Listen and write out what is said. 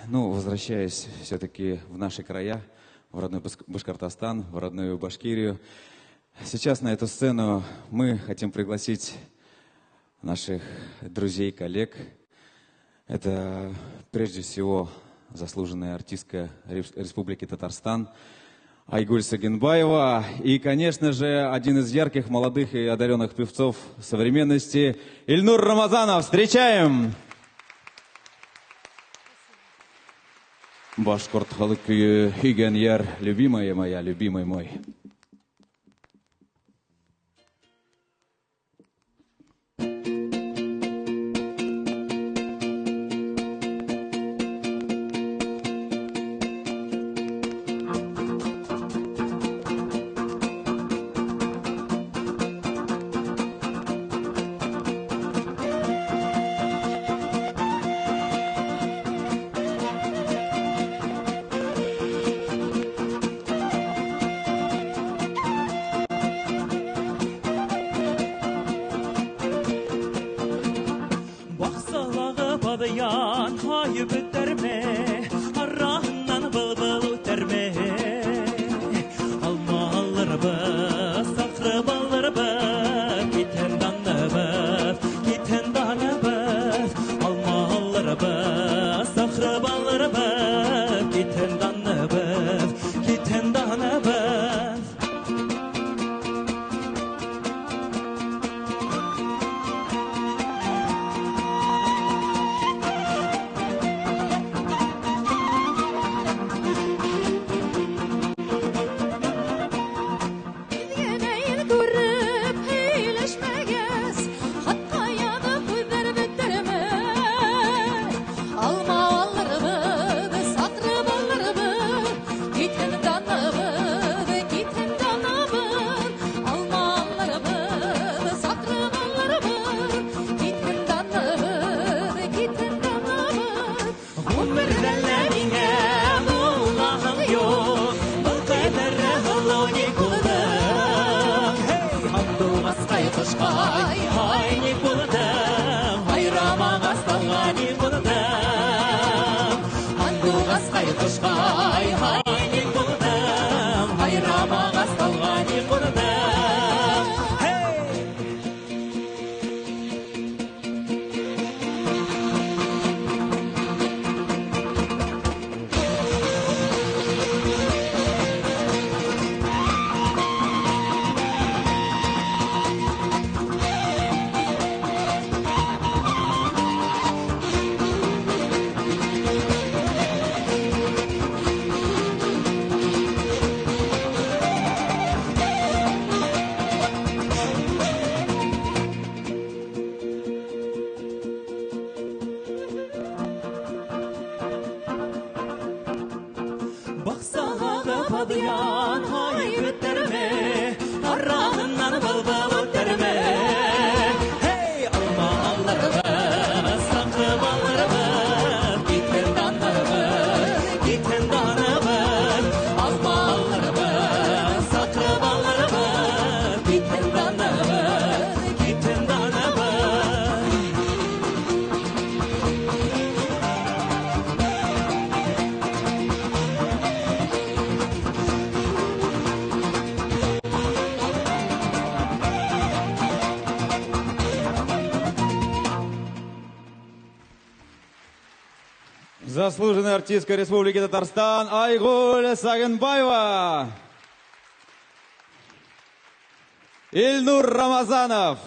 Ну, возвращаясь все-таки в наши края, в родной Башкортостан, в родную Башкирию, сейчас на эту сцену мы хотим пригласить наших друзей, коллег. Это прежде всего заслуженная артистка Республики Татарстан Айгуль Сагенбаева. И, конечно же, один из ярких, молодых и одаренных певцов современности Ильнур Рамазанов. Встречаем! Башкорт халық күйі Хиген яр, любимая моя, любимый мой. Yan hayıp öterme, arrahından bıl bıl öterme. Almalarımı, sakrıbalarımı, giten danıbız. Almalarımı, sakrıbalarımı, giten danıbız. Yan hayıp öterme, arrahından bıl bıl öterme. Hey, almalarımı, sakrıbalarımı, giten danıbız. Almalarımı, sakrıbalarımı, giten danıbız. Заслуженная артистка Республики Татарстан Айгуль Сагенбаева. Ильнур Рамазанов.